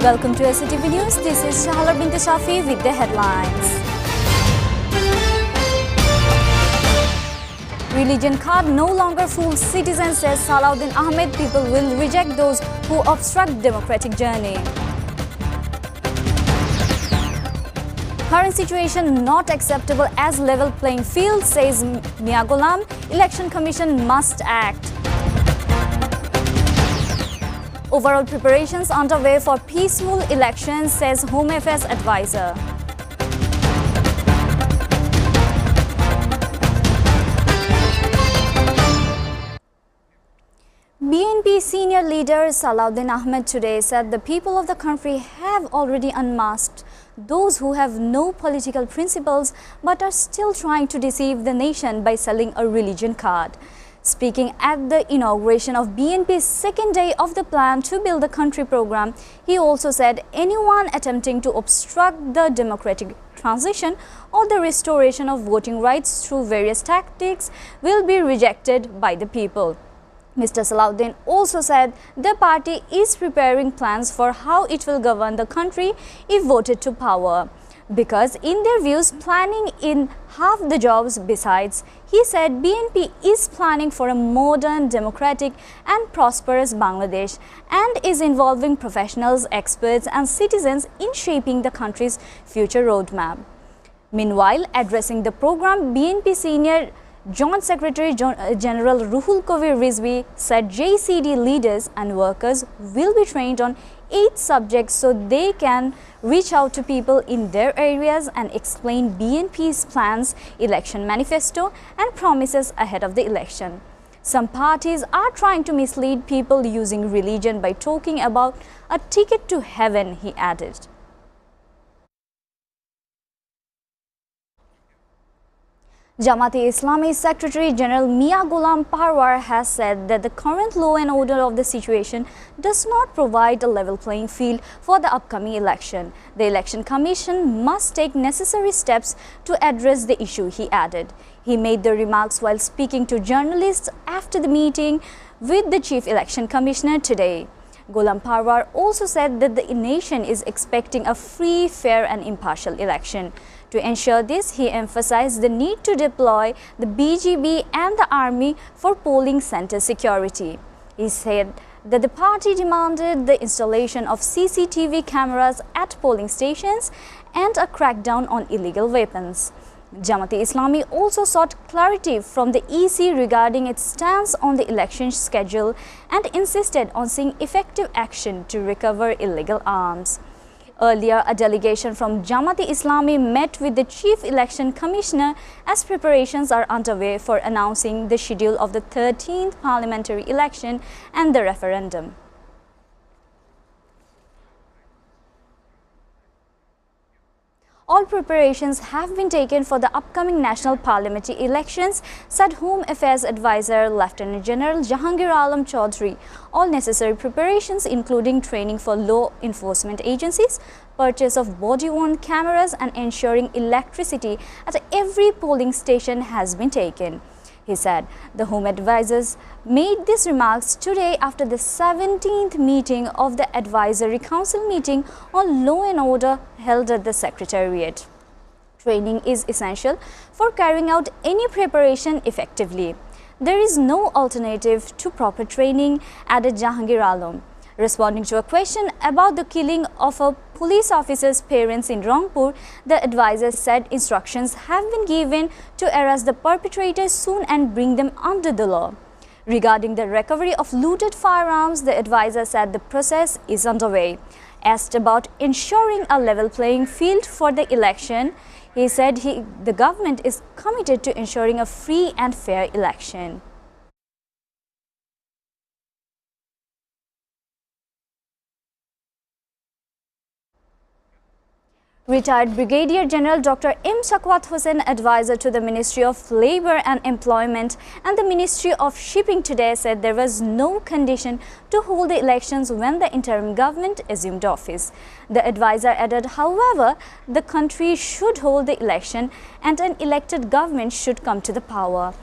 Welcome to SATV News. This is Shahala Bint Shafi with the headlines. Religion card no longer fools citizens, says Salahuddin Ahmed. People will reject those who obstruct democratic journey. Current situation not acceptable as level playing field, says Mia Ghulam. Election Commission must act. Overall preparations underway for peaceful elections, says Home Affairs advisor. BNP senior leader Salahuddin Ahmed today said the people of the country have already unmasked those who have no political principles but are still trying to deceive the nation by selling a religion card. Speaking at the inauguration of BNP's second day of the Plan to Build the Country program, he also said anyone attempting to obstruct the democratic transition or the restoration of voting rights through various tactics will be rejected by the people. Mr. Salahuddin also said the party is preparing plans for how it will govern the country if voted to power, because in their views, planning in half the jobs. Besides, he said BNP is planning for a modern, democratic and prosperous Bangladesh and is involving professionals, experts and citizens in shaping the country's future roadmap. Meanwhile, addressing the program, BNP Senior Joint Secretary General Ruhul Kabir Rizvi said JCD leaders and workers will be trained on 8 subjects so they can reach out to people in their areas and explain BNP's plans, election manifesto and promises ahead of the election. Some parties are trying to mislead people using religion by talking about a ticket to heaven, he added. Jamaat-e-Islami Secretary General Mia Ghulam Parwar has said that the current law and order of the situation does not provide a level playing field for the upcoming election. The Election Commission must take necessary steps to address the issue, he added. He made the remarks while speaking to journalists after the meeting with the Chief Election Commissioner today. Ghulam Parwar also said that the nation is expecting a free, fair and impartial election. To ensure this, he emphasized the need to deploy the BGB and the army for polling center security. He said that the party demanded the installation of CCTV cameras at polling stations and a crackdown on illegal weapons. Jamaat-e-Islami also sought clarity from the EC regarding its stance on the election schedule and insisted on seeing effective action to recover illegal arms. Earlier, a delegation from Jamaat-e-Islami met with the Chief Election Commissioner as preparations are underway for announcing the schedule of the 13th parliamentary election and the referendum. All preparations have been taken for the upcoming national parliamentary elections, said Home Affairs Advisor Lieutenant General Jahangir Alam Chaudhary. All necessary preparations, including training for law enforcement agencies, purchase of body-worn cameras and ensuring electricity at every polling station has been taken. He said the Home Advisors made these remarks today after the 17th meeting of the Advisory Council meeting on law and order held at the Secretariat. Training is essential for carrying out any preparation effectively. There is no alternative to proper training, added Jahangir Alam. Responding to a question about the killing of a police officer's parents in Rangpur, the advisor said instructions have been given to arrest the perpetrators soon and bring them under the law. Regarding the recovery of looted firearms, the advisor said the process is underway. Asked about ensuring a level playing field for the election, he said the government is committed to ensuring a free and fair election. Retired Brigadier General Dr. M. Shakwat Hussain, advisor to the Ministry of Labour and Employment and the Ministry of Shipping today, said there was no condition to hold the elections when the interim government assumed office. The advisor added, however, the country should hold the election and an elected government should come to the power.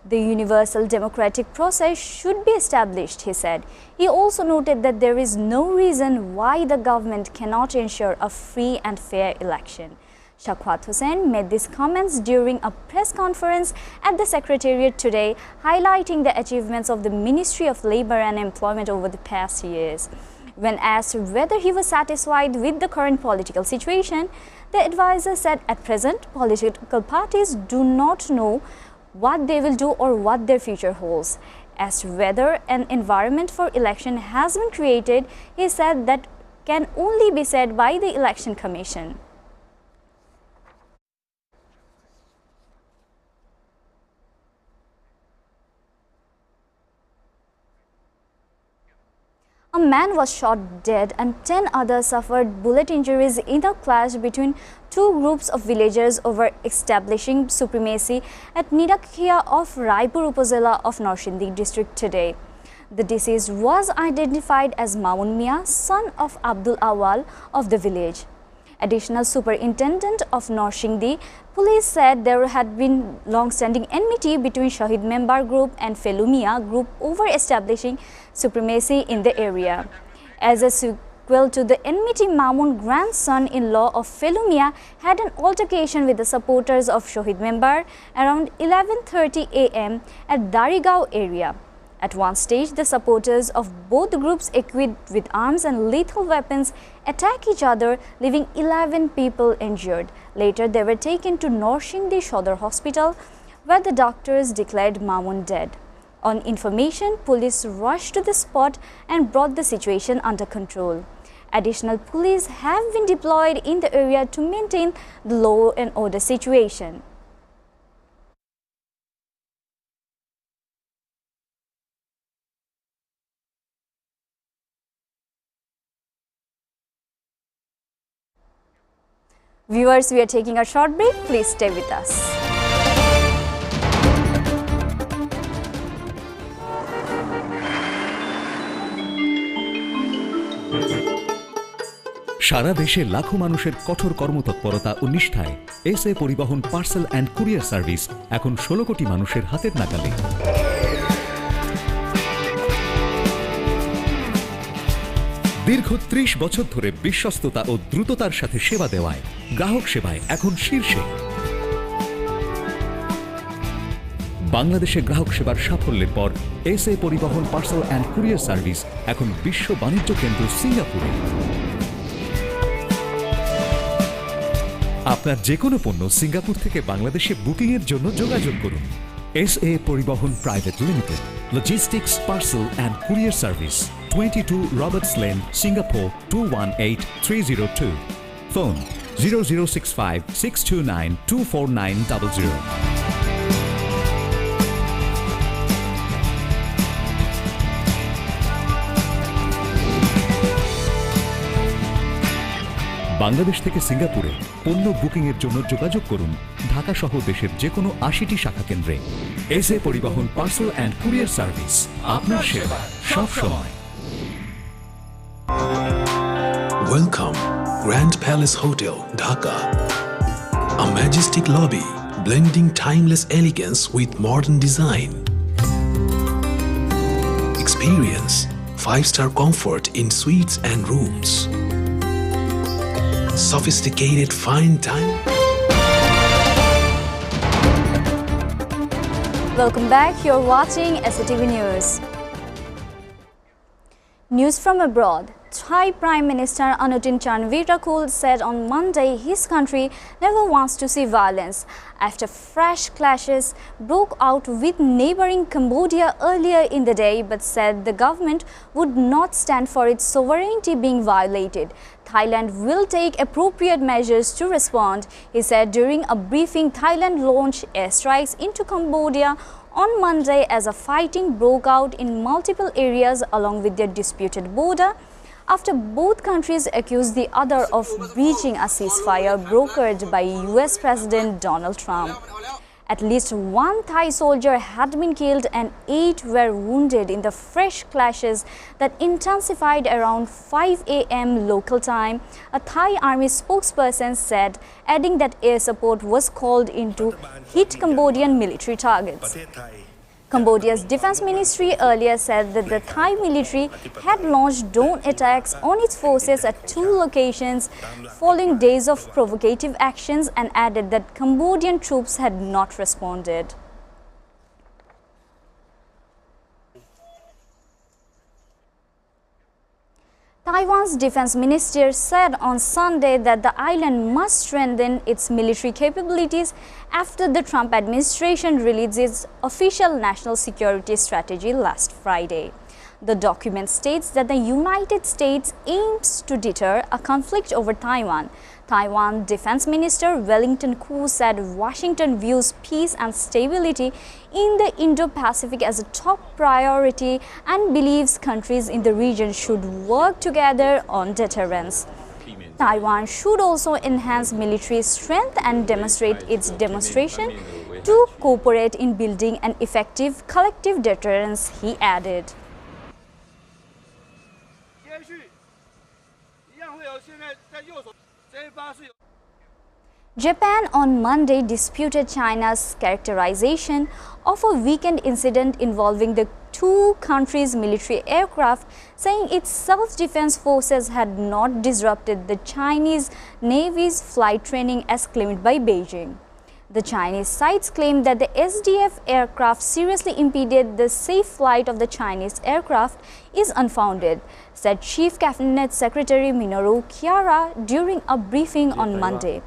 The universal democratic process should be established, he said. He also noted that there is no reason why the government cannot ensure a free and fair election. Shawkat Hussain made these comments during a press conference at the Secretariat today, highlighting the achievements of the Ministry of Labour and Employment over the past years. When asked whether he was satisfied with the current political situation, the advisor said at present, political parties do not know what they will do or what their future holds. As whether an environment for election has been created, he said that can only be said by the Election Commission. A man was shot dead and 10 others suffered bullet injuries in a clash between two groups of villagers over establishing supremacy at Nirakhia of Raipur Upazila of Norsindi district today. The deceased was identified as Mamun Mia, son of Abdul Awal of the village. Additional Superintendent of Norsindi police said there had been long-standing enmity between Shahid Member Group and Felumia Group over establishing supremacy in the area. As a sequel to the enmity, Mamun, grandson-in-law of Felumia, had an altercation with the supporters of Shahid Member around 11:30 am at Darigao area. At one stage, the supporters of both groups equipped with arms and lethal weapons attacked each other, leaving 11 people injured. Later, they were taken to Norsindi Shodor Hospital, where the doctors declared Mamun dead. On information, police rushed to the spot and brought the situation under control. Additional police have been deployed in the area to maintain the law and order situation. Viewers, we are taking a short break. Please stay with us. সারা দেশে লাখো মানুষের কঠোর কর্মতৎপরতা ও নিষ্ঠায় SA পরিবহন parcel and courier service এখন 16 কোটি মানুষের হাতের নাগালে। দীর্ঘ 30 বছর ধরে বিশ্বস্ততা ও দ্রুততার সাথে সেবা দেওয়ায় গ্রাহক সেবায় এখন শীর্ষে। বাংলাদেশে গ্রাহক সেবার সাফল্যের পর এসএ পরিবহন পার্সেল অ্যান্ড কুরিয়ার সার্ভিস এখন বিশ্ব বাণিজ্য কেন্দ্র সিঙ্গাপুরে। আপনার যে কোনো পণ্য সিঙ্গাপুর থেকে বাংলাদেশে বুকিংয়ের জন্য যোগাযোগ করুন। এসএ পরিবহন private limited, logistics parcel and courier service, 22 Roberts Lane, Singapore 218302. Phone 0065 629 24900. Bangladesh থেকে সিঙ্গাপুরে পণ্য বুকিংয়ের জন্য যোগাযোগ করুন ঢাকা সহ দেশের যে কোনো 80টি শাখা কেন্দ্রে। এসএ পরিবহন পার্সেল অ্যান্ড কুরিয়ার সার্ভিস, আপনার সেবা সব সময়। Welcome, Grand Palace Hotel, Dhaka. A majestic lobby blending timeless elegance with modern design. Experience 5-star comfort in suites and rooms. Sophisticated fine time. Welcome back. You're watching SATV News. News from abroad. Thai Prime Minister Anutin Charnvirakul said on Monday his country never wants to see violence after fresh clashes broke out with neighboring Cambodia earlier in the day, but said the government would not stand for its sovereignty being violated. Thailand will take appropriate measures to respond, he said during a briefing. Thailand launched airstrikes into Cambodia on Monday as a fighting broke out in multiple areas along with their disputed border, after both countries accused the other of breaching a ceasefire brokered by US President Donald Trump. At least one Thai soldier had been killed and 8 were wounded in the fresh clashes that intensified around 5 a.m. local time, a Thai army spokesperson said, adding that air support was called in to hit Cambodian military targets. Cambodia's defense ministry earlier said that the Thai military had launched drone attacks on its forces at 2 locations following days of provocative actions, and added that Cambodian troops had not responded. Taiwan's defense minister said on Sunday that the island must strengthen its military capabilities after the Trump administration released its official national security strategy last Friday. The document states that the United States aims to deter a conflict over Taiwan. Taiwan Defense Minister Wellington Koo said Washington views peace and stability in the Indo-Pacific as a top priority and believes countries in the region should work together on deterrence. Taiwan should also enhance military strength and demonstrate its demonstration to cooperate in building an effective collective deterrence, he added. Japan on Monday disputed China's characterization of a weekend incident involving the 2 countries' military aircraft, saying its self-defense forces had not disrupted the Chinese Navy's flight training as claimed by Beijing. The Chinese sites claimed that the SDF aircraft seriously impeded the safe flight of the Chinese aircraft is unfounded, said Chief Cabinet Secretary Minoru Chiara during a briefing on Monday.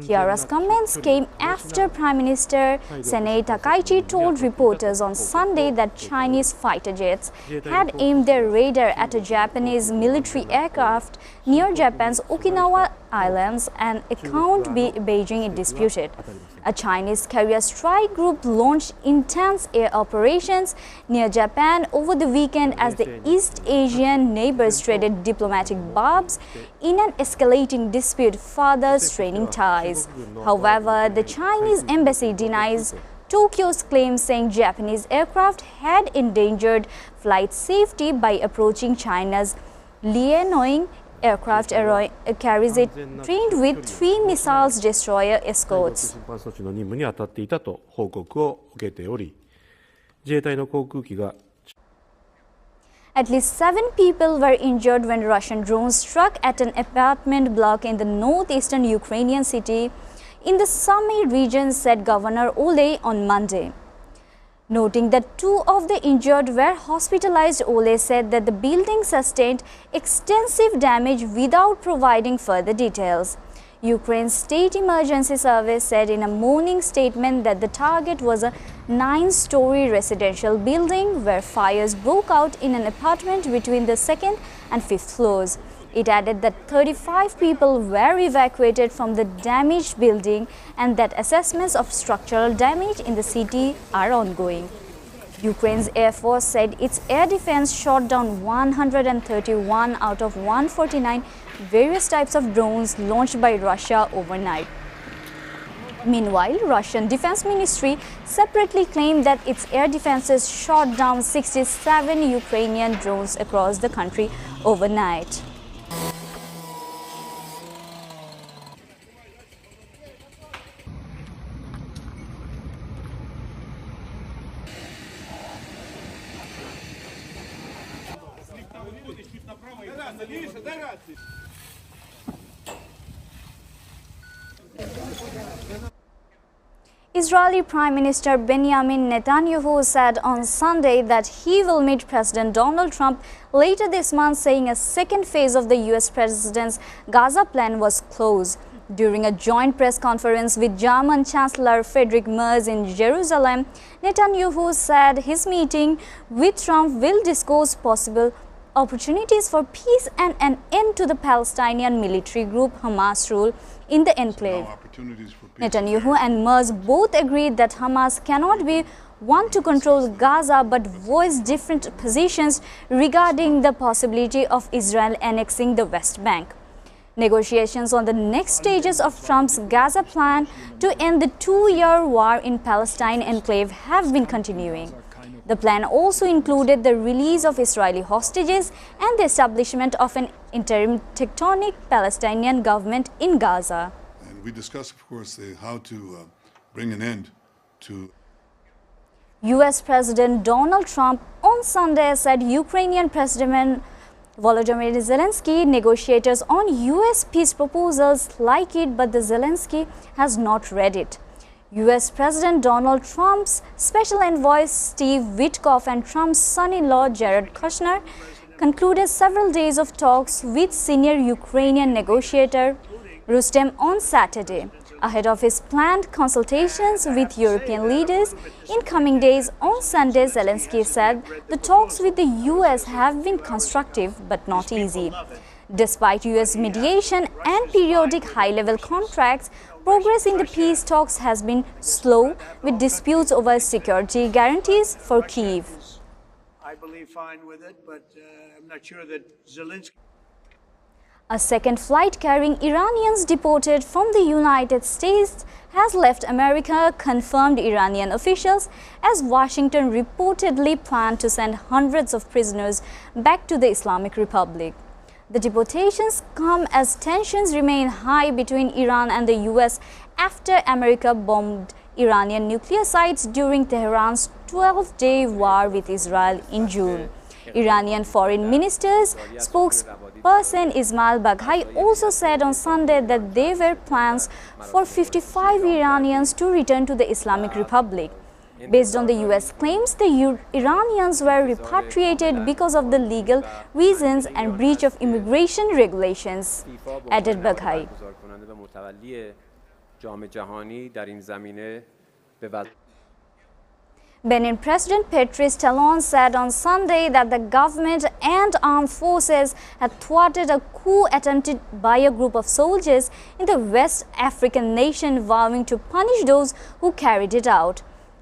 Chiara's comments came after Prime Minister Sanae Takaichi told reporters on Sunday that Chinese fighter jets had aimed their radar at a Japanese military aircraft near Japan's Okinawa Islands, an account Beijing disputed. A Chinese carrier strike group launched intense air operations near Japan over the weekend as the East Asian neighbors traded diplomatic barbs in an escalating dispute further straining ties. However, the Chinese embassy denies Tokyo's claims, saying Japanese aircraft had endangered flight safety by approaching China's Liaoning aircraft carries it trained with 3 missiles destroyer escorts. At least 7 people were injured when Russian drones struck at an apartment block in the northeastern Ukrainian city in the Sumy region, said Governor Ole on Monday. Noting that 2 of the injured were hospitalized, Ole said that the building sustained extensive damage without providing further details. Ukraine's State Emergency Service said in a morning statement that the target was a 9-story residential building where fires broke out in an apartment between the 2nd and 5th floors. It added that 35 people were evacuated from the damaged building and that assessments of structural damage in the city are ongoing. Ukraine's Air Force said its air defense shot down 131 out of 149 various types of drones launched by Russia overnight. Meanwhile, Russian Defense Ministry separately claimed that its air defenses shot down 67 Ukrainian drones across the country overnight. Israeli Prime Minister Benjamin Netanyahu said on Sunday that he will meet President Donald Trump later this month, saying a second phase of the US president's Gaza plan was close. During a joint press conference with German Chancellor Friedrich Merz in Jerusalem, Netanyahu said his meeting with Trump will discuss possible opportunities for peace and an end to the Palestinian military group Hamas rule in the enclave. Netanyahu and Merz both agreed that Hamas cannot be one to control Gaza, but voiced different positions regarding the possibility of Israel annexing the West Bank. Negotiations on the next stages of Trump's Gaza plan to end the 2-year war in Palestine enclave have been continuing. The plan also included the release of Israeli hostages and the establishment of an interim tectonic Palestinian government in Gaza. And we discussed, of course, how to bring an end to US President Donald Trump on Sunday said Ukrainian President Volodymyr Zelensky negotiators on US peace proposals like it, but the Zelensky has not read it. US President Donald Trump's special envoy Steve Witkoff and Trump's son-in-law Jared Kushner concluded several days of talks with senior Ukrainian negotiator Rustem on Saturday. Ahead of his planned consultations with European leaders in coming days, on Sunday, Zelensky said the talks with the US have been constructive but not easy. Despite US mediation and periodic high-level contracts, progress in the peace talks has been slow, with disputes over security guarantees for Kyiv. I believe fine with it, but I'm not sure that Zelensky... A second flight carrying Iranians deported from the United States has left America, confirmed Iranian officials, as Washington reportedly planned to send hundreds of prisoners back to the Islamic Republic. The deportations come as tensions remain high between Iran and the US after America bombed Iranian nuclear sites during Tehran's 12-day war with Israel in June. Iranian Foreign Minister's spokesperson Ismail Baghai also said on Sunday that there were plans for 55 Iranians to return to the Islamic Republic. Based on the US claims, the Iranians were repatriated because of the legal reasons and breach of immigration regulations, added Baghai. Benin President Patrice Talon said on Sunday that the government and armed forces had thwarted a coup attempted by a group of soldiers in the West African nation, vowing to punish those who carried it out.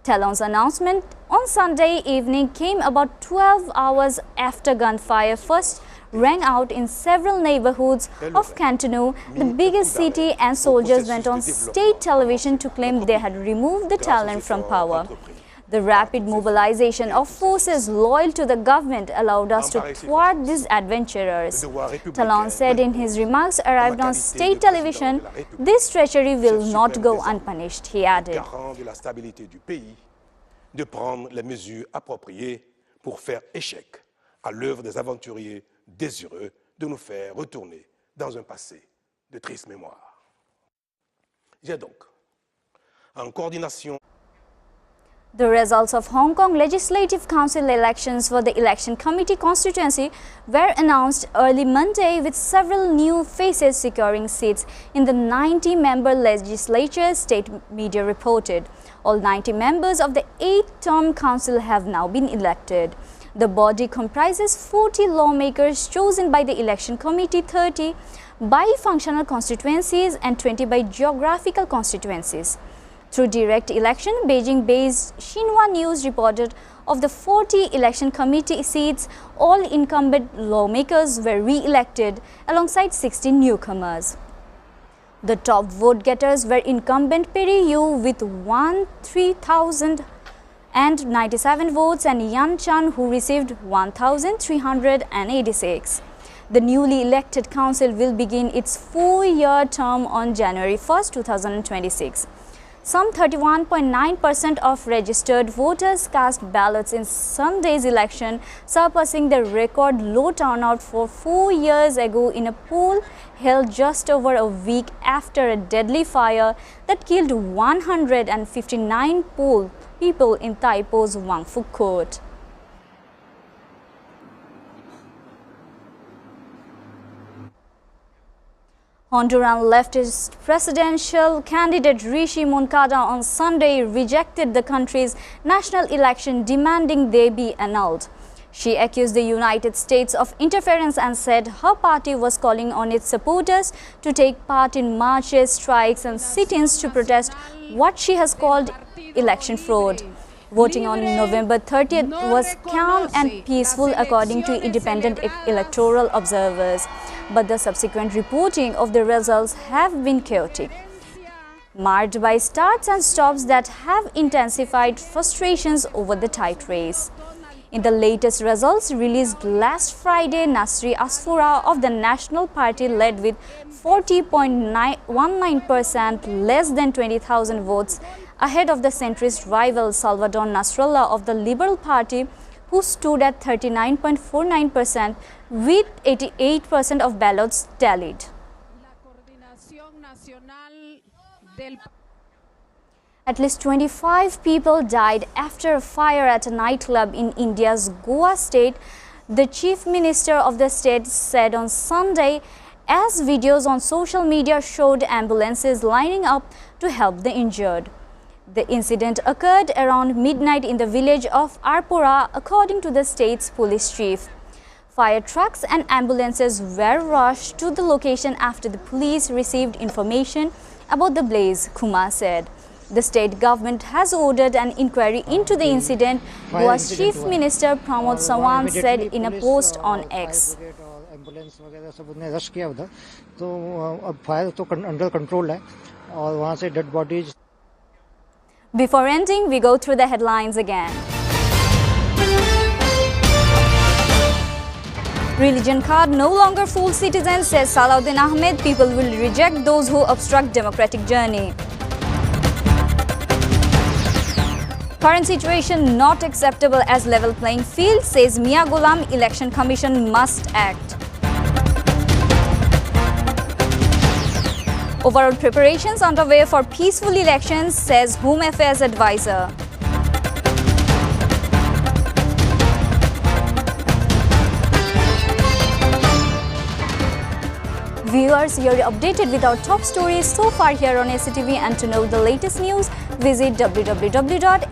Talon's announcement on Sunday evening came about 12 hours after gunfire first rang out in several neighborhoods of Cotonou, the biggest city, and soldiers went on state television to claim they had removed the Talon from power. The rapid mobilization of forces loyal to the government allowed us to thwart these adventurers. Talon said in his remarks arrived on state television, this treachery will not go unpunished, he added. De prendre les mesures appropriées pour faire échec à l'œuvre des aventuriers désireux de nous faire retourner dans un passé de triste mémoire. J'ai donc, en coordination. The results of Hong Kong Legislative Council elections for the Election Committee constituency were announced early Monday, with several new faces securing seats in the 90-member legislature, state media reported. All 90 members of the 8th-term council have now been elected. The body comprises 40 lawmakers chosen by the Election Committee, 30 by functional constituencies and 20 by geographical constituencies. Through direct election, Beijing-based Xinhua News reported of the 40 election committee seats, all incumbent lawmakers were re-elected alongside 16 newcomers. The top vote-getters were incumbent Perry Yu with 3,097 votes and Yan Chan, who received 1,386. The newly elected council will begin its 4-year term on January 1, 2026. Some 31.9% of registered voters cast ballots in Sunday's election, surpassing the record low turnout for 4 years ago in a poll held just over a week after a deadly fire that killed 159 people in Taipo's Wang Fu Court. Honduran leftist presidential candidate Rishi Moncada on Sunday rejected the country's national election, demanding they be annulled. She accused the United States of interference and said her party was calling on its supporters to take part in marches, strikes and sit-ins to protest what she has called election fraud. Voting on November 30th was calm and peaceful according to independent electoral observers, but the subsequent reporting of the results have been chaotic, marred by starts and stops that have intensified frustrations over the tight race. In the latest results released last Friday, Nasri Asfoura of the National Party led with 40.19%, less than 20,000 votes ahead of the centrist rival Salvador Nasrallah of the Liberal Party, who stood at 39.49% with 88% of ballots tallied. At least 25 people died after a fire at a nightclub in India's Goa state, the chief minister of the state said on Sunday, as videos on social media showed ambulances lining up to help the injured. The incident occurred around midnight in the village of Arpura, according to the state's police chief. Fire trucks and ambulances were rushed to the location after the police received information about the blaze, Kumar said. The state government has ordered an inquiry into the incident, Goa's chief minister Pramod Sawant said in a post on X. Ambulance वगैरह सब उन्हें rush किया उधर, तो अब fire तो under control है और वहां से dead bodies. Before ending, we go through the headlines again. Religion card no longer fools citizens, says Salahuddin Ahmed. People will reject those who obstruct democratic journey. Current situation not acceptable as level playing field, says Mia Ghulam. Election Commission must act. Overall preparations underway for peaceful elections, says Home Affairs advisor. Viewers, you're updated with our top stories so far here on SATV, and to know the latest news, visit www.satv.tv.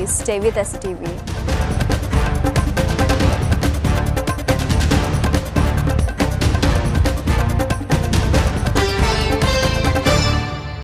Stay with SATV.